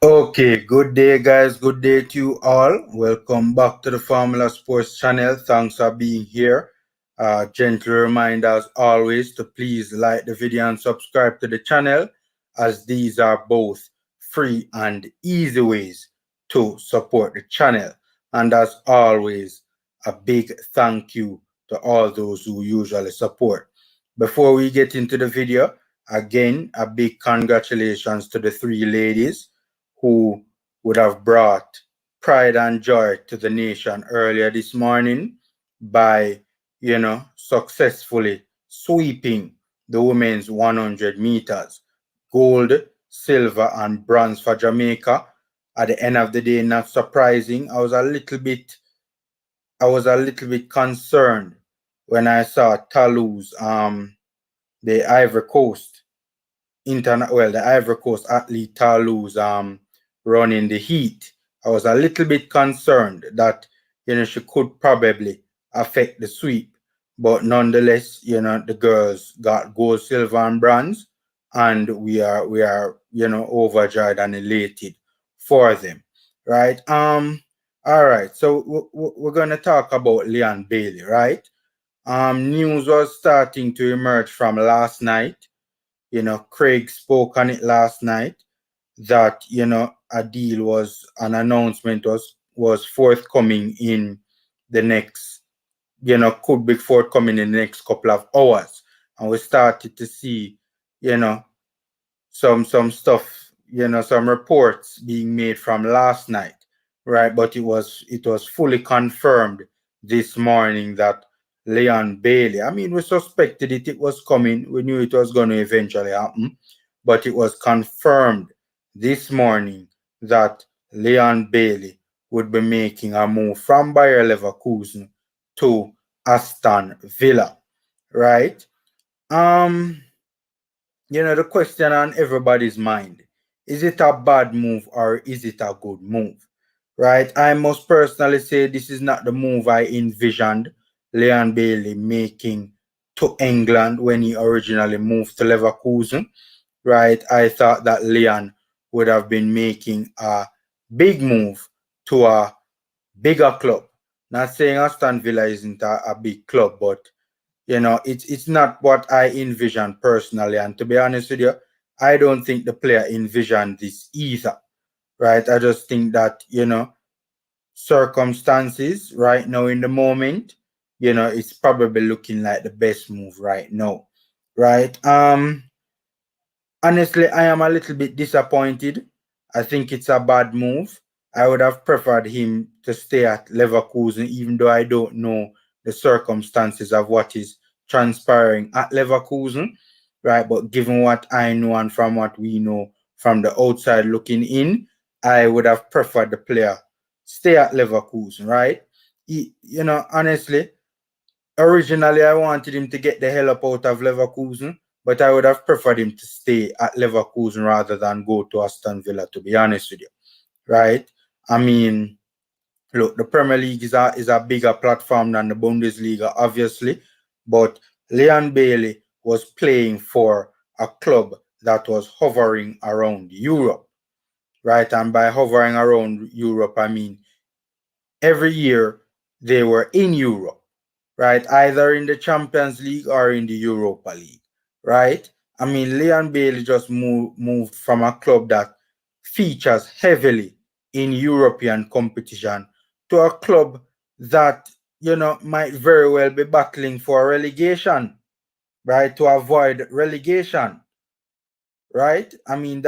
Okay, good day, guys. Good day to you all. Welcome back to the Formula Sports channel. Thanks for being here. Gentle reminder, as always, to please like the video and subscribe to the channel, as these are both free and easy ways to support the channel. And as always, a big thank you to all those who usually support. Before we get into the video, again, a big congratulations to the three ladies who would have brought pride and joy to the nation earlier this morning by, successfully sweeping the women's 100 meters. Gold, silver, and bronze for Jamaica. At the end of the day, not surprising. I was a little bit concerned when I saw Toulouse, the Ivory Coast the Ivory Coast athlete Toulouse running the heat. I was a little bit concerned that she could probably affect the sweep, but nonetheless, the girls got gold, silver, and bronze, and we are overjoyed and elated for them, right? All right, so we're gonna talk about Leon Bailey, right? News was starting to emerge from last night. Craig spoke on it last night that, an announcement was forthcoming in the next, could be forthcoming in the next couple of hours. And we started to see, some stuff, some reports being made from last night, right? But it was fully confirmed this morning that Leon Bailey, I mean, we suspected it was coming. We knew it was going to eventually happen, but it was confirmed this morning that Leon Bailey would be making a move from Bayer Leverkusen to Aston Villa, right? The question on everybody's mind, is it a bad move or is it a good move? Right? I must personally say this is not the move I envisioned Leon Bailey making to England when he originally moved to Leverkusen. Right? I thought that Leon would have been making a big move to a bigger club. Not saying Aston Villa isn't a big club, but it's not what I envision personally. And to be honest with you, I don't think the player envisioned this either, right? I just think that, circumstances right now in the moment, it's probably looking like the best move right now, right? Honestly, I am a little bit disappointed. I think it's a bad move. I would have preferred him to stay at Leverkusen, even though I don't know the circumstances of what is transpiring at Leverkusen, right? But given what I know and from what we know from the outside looking in, I would have preferred the player stay at Leverkusen, right? Honestly, originally I wanted him to get the hell up out of Leverkusen, but I would have preferred him to stay at Leverkusen rather than go to Aston Villa, to be honest with you, right? I mean, look, the Premier League is a bigger platform than the Bundesliga, obviously, but Leon Bailey was playing for a club that was hovering around Europe, right? And by hovering around Europe, I mean every year they were in Europe, right? Either in the Champions League or in the Europa League, right? I mean, Leon Bailey just moved from a club that features heavily in European competition to a club that, might very well be battling for relegation, right? To avoid relegation, right? I mean,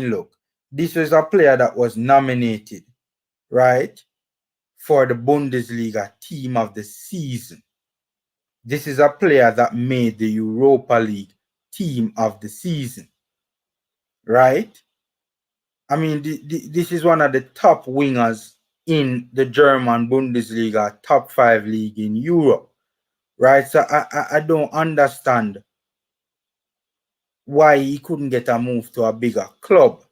look, this is a player that was nominated, right, for the Bundesliga team of the season. This is a player that made the Europa League team of the season, right? I mean, this is one of the top wingers in the German Bundesliga, top 5 league in Europe, right? So I don't understand why he couldn't get a move to a bigger club,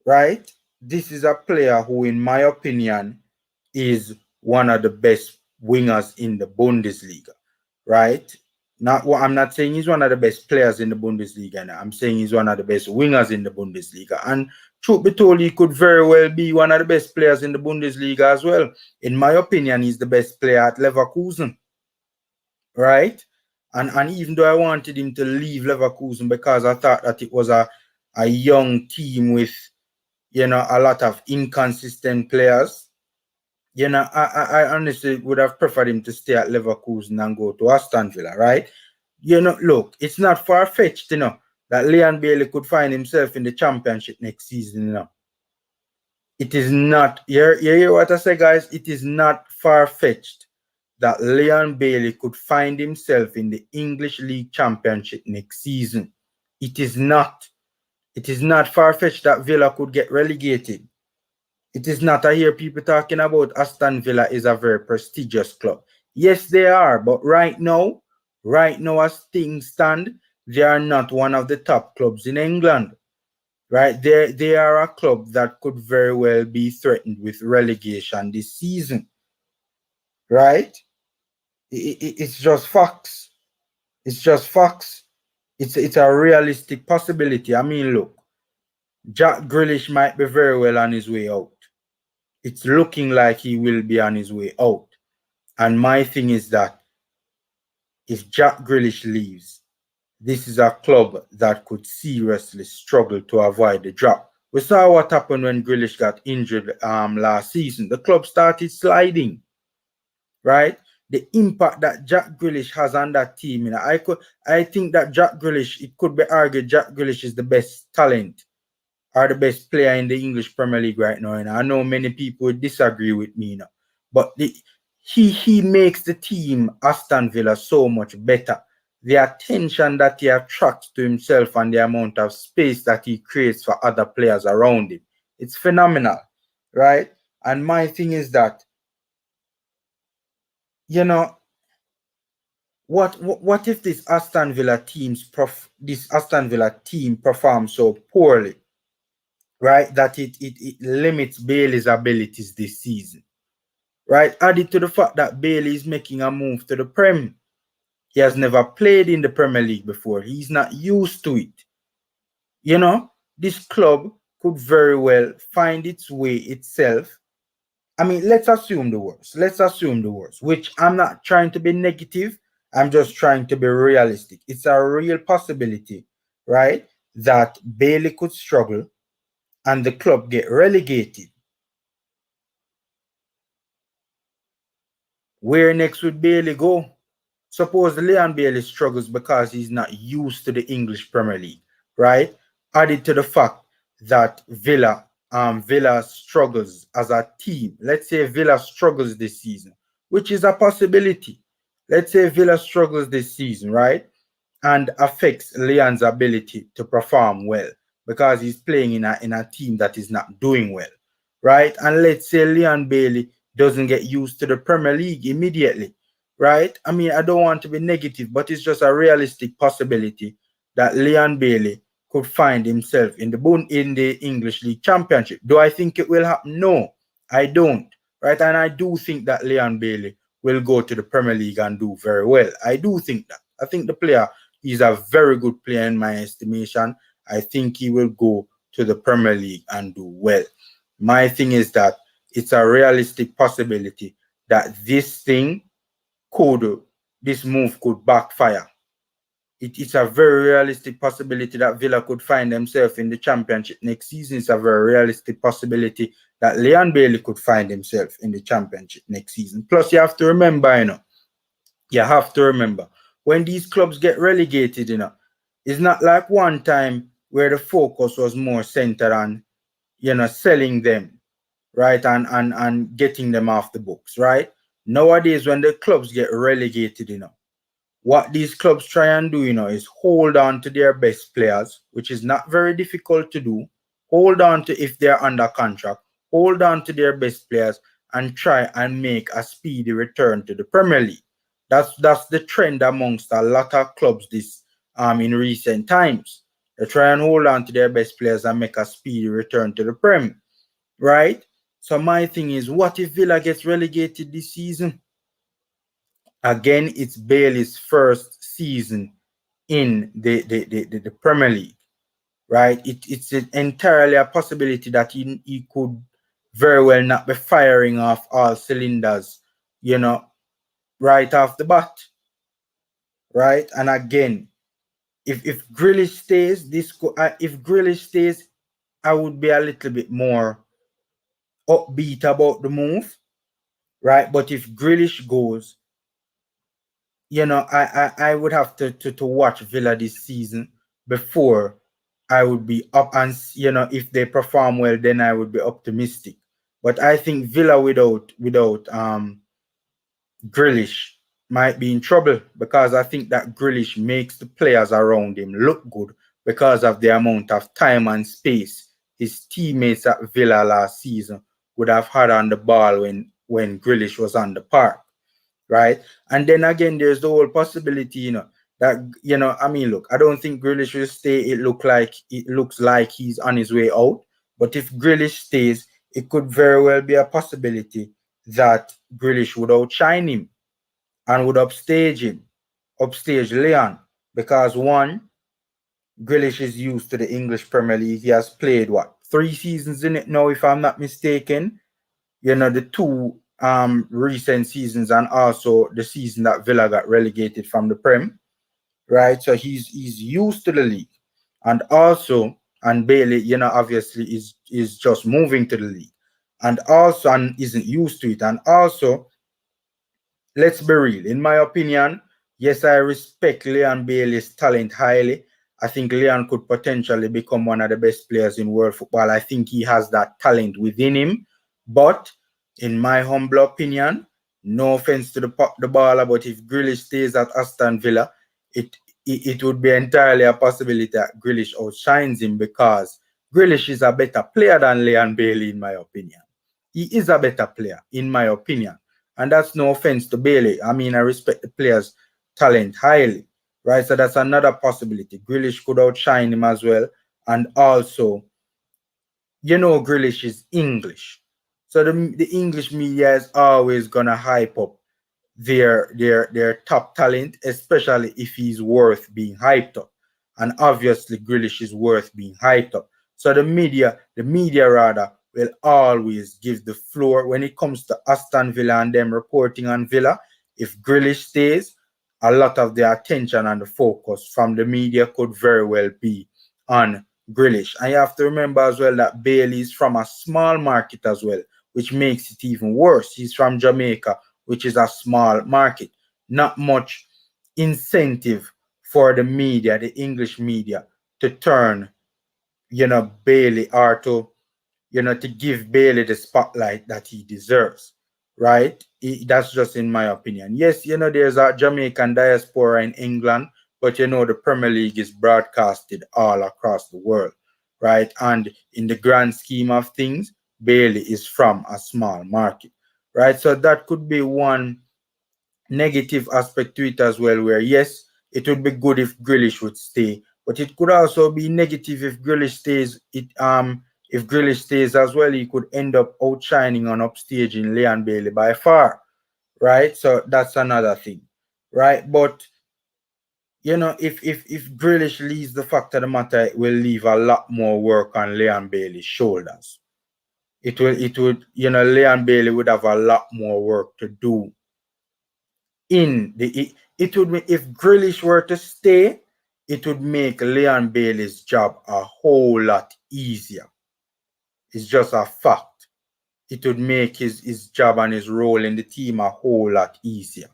right? This is a player who, in my opinion, is one of the best wingers in the Bundesliga, right? I'm not saying he's one of the best players in the Bundesliga. Now. I'm saying he's one of the best wingers in the Bundesliga. And truth be told, he could very well be one of the best players in the Bundesliga as well. In my opinion, he's the best player at Leverkusen, right? And even though I wanted him to leave Leverkusen because I thought that it was a young team with, a lot of inconsistent players, I honestly would have preferred him to stay at Leverkusen and go to Aston Villa, right? Look, it's not far-fetched, that Leon Bailey could find himself in the championship next season. It is not, you hear what I say, guys? It is not far-fetched that Leon Bailey could find himself in the English League Championship next season. It is not. It is not far-fetched that Villa could get relegated. It is not. I hear people talking about Aston Villa is a very prestigious club. Yes, they are, but right now as things stand, they are not one of the top clubs in England. Right? They are a club that could very well be threatened with relegation this season. Right? It's just facts. It's just facts. It's a realistic possibility. I mean, look, Jack Grealish might be very well on his way out. It's looking like he will be on his way out. And my thing is that if Jack Grealish leaves, this is a club that could seriously struggle to avoid the drop. We saw what happened when Grealish got injured last season. The club started sliding, right? The impact that Jack Grealish has on that team, I think that Jack Grealish, it could be argued Jack Grealish is the best talent or the best player in the English Premier League right now. And I know many people disagree with me, but he makes the team Aston Villa so much better. The attention that he attracts to himself and the amount of space that he creates for other players around him, it's phenomenal, right? And my thing is that, what if this Aston Villa team performs so poorly, right, that it limits Bailey's abilities this season, right? Added to the fact that Bailey is making a move to the Prem. He has never played in the Premier League before. He's not used to it. This club could very well find its way itself. I mean, let's assume the worst. Which I'm not trying to be negative. I'm just trying to be realistic. It's a real possibility, right, that Bailey could struggle and the club get relegated. Where next would Bailey go? Suppose Leon Bailey struggles because he's not used to the English Premier League, right? Added to the fact that Villa struggles as a team. Let's say Villa struggles this season, which is a possibility. Let's say Villa struggles this season, right? And affects Leon's ability to perform well because he's playing in a team that is not doing well, right? And let's say Leon Bailey doesn't get used to the Premier League immediately, right? I mean, I don't want to be negative, but it's just a realistic possibility that Leon Bailey could find himself in the English League Championship. Do I think it will happen? No, I don't, right? And I do think that Leon Bailey will go to the Premier League and do very well. I do think that. I think the player is a very good player in my estimation. I think he will go to the Premier League and do well. My thing is that it's a realistic possibility that this move could backfire. It's a very realistic possibility that Villa could find themselves in the championship next season. It's a very realistic possibility that Leon Bailey could find himself in the championship next season. Plus, you have to remember, when these clubs get relegated, it's not like one time where the focus was more centered on, selling them, right, and getting them off the books, right? Nowadays, when the clubs get relegated, what these clubs try and do, is hold on to their best players, which is not very difficult to do. Hold on to, if they're under contract, hold on to their best players and try and make a speedy return to the Premier League. That's the trend amongst a lot of clubs in recent times. They try and hold on to their best players and make a speedy return to the Prem, right? So my thing is, what if Villa gets relegated this season? Again, it's Bailey's first season in the Premier League. right? It's entirely a possibility that he could very well not be firing off all cylinders, you know, right off the bat, right? And again, if Grealish stays, if Grealish stays, I would be a little bit more upbeat about the move, right? But if Grealish goes, I would have to watch Villa this season before I would be up, and if they perform well, then I would be optimistic. But I think Villa without Grealish might be in trouble, because I think that Grealish makes the players around him look good because of the amount of time and space his teammates at Villa last season would have had on the ball when Grealish was on the park, right? And then again, there's the whole possibility, that I mean, look, I don't think Grealish will stay. It looks like he's on his way out. But if Grealish stays, it could very well be a possibility that Grealish would outshine him and would upstage Leon, because one, Grealish is used to the English Premier League. He has played what, 3 seasons in it now, if I'm not mistaken. The two recent seasons, and also the season that Villa got relegated from the Prem, right? So he's used to the league. And Bailey, obviously is just moving to the league. And isn't used to it. And also, let's be real. In my opinion, yes, I respect Leon Bailey's talent highly. I think Leon could potentially become one of the best players in world football. I think he has that talent within him. But in my humble opinion, no offense to the baller, but if Grealish stays at Aston Villa, it, it would be entirely a possibility that Grealish outshines him, because Grealish is a better player than Leon Bailey, in my opinion. He is a better player, in my opinion. And that's no offense to Bailey. I mean, I respect the player's talent highly, right? So that's another possibility. Grealish could outshine him as well. And also, Grealish is English. So the English media is always going to hype up their top talent, especially if he's worth being hyped up. And obviously, Grealish is worth being hyped up. So the media rather, will always give the floor when it comes to Aston Villa and them reporting on Villa. If Grealish stays, a lot of the attention and the focus from the media could very well be on Grealish. And you have to remember as well that Bailey is from a small market as well, which makes it even worse. He's from Jamaica, which is a small market. Not much incentive for the media, the English media, to turn, Bailey, or to give Bailey the spotlight that he deserves, right? That's just in my opinion. Yes, there's a Jamaican diaspora in England, but the Premier League is broadcasted all across the world, right? And in the grand scheme of things, Bailey is from a small market, right? So that could be one negative aspect to it as well, where yes, it would be good if Grealish would stay, but it could also be negative if Grealish stays. If Grealish stays as well, he could end up outshining on upstaging Leon Bailey by far, right? So that's another thing, right? But if Grealish leaves, the fact of the matter, it will leave a lot more work on Leon Bailey's shoulders. Leon Bailey would have a lot more work to do it would, if Grealish were to stay, it would make Leon Bailey's job a whole lot easier. It's just a fact. It would make his job and his role in the team a whole lot easier.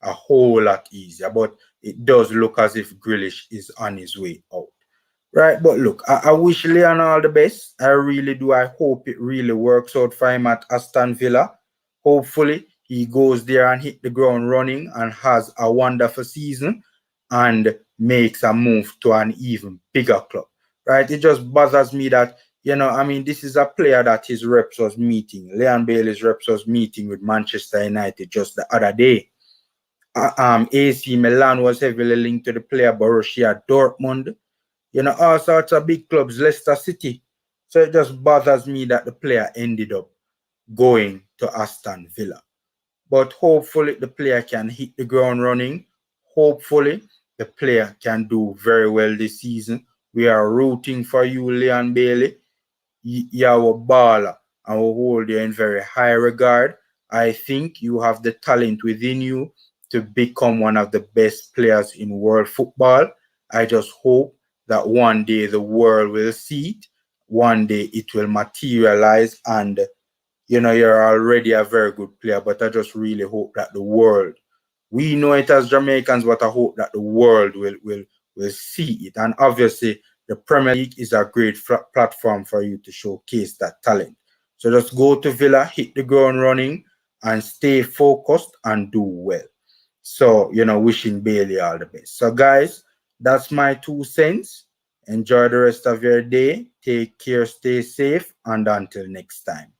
A whole lot easier. But it does look as if Grealish is on his way out. Right, but look, I wish Leon all the best. I really do. I hope it really works out for him at Aston Villa. Hopefully, he goes there and hit the ground running and has a wonderful season and makes a move to an even bigger club. Right, it just bothers me that, I mean, this is a player that his reps was meeting. Leon Bailey's reps was meeting with Manchester United just the other day. AC Milan was heavily linked to the player. Borussia Dortmund, all sorts of big clubs, Leicester City. So it just bothers me that the player ended up going to Aston Villa. But hopefully the player can hit the ground running. Hopefully the player can do very well this season. We are rooting for you, Leon Bailey. You're a baller and we hold you in very high regard. I think you have the talent within you to become one of the best players in world football. I just hope that one day the world will see it. One day it will materialize and you're already a very good player, but I just really hope that the world, we know it as Jamaicans, but I hope that the world will see it. And obviously, the Premier League is a great platform for you to showcase that talent. So just go to Villa, hit the ground running, and stay focused and do well. So, wishing Bailey all the best. So, guys, that's my 2 cents. Enjoy the rest of your day. Take care, stay safe, and until next time.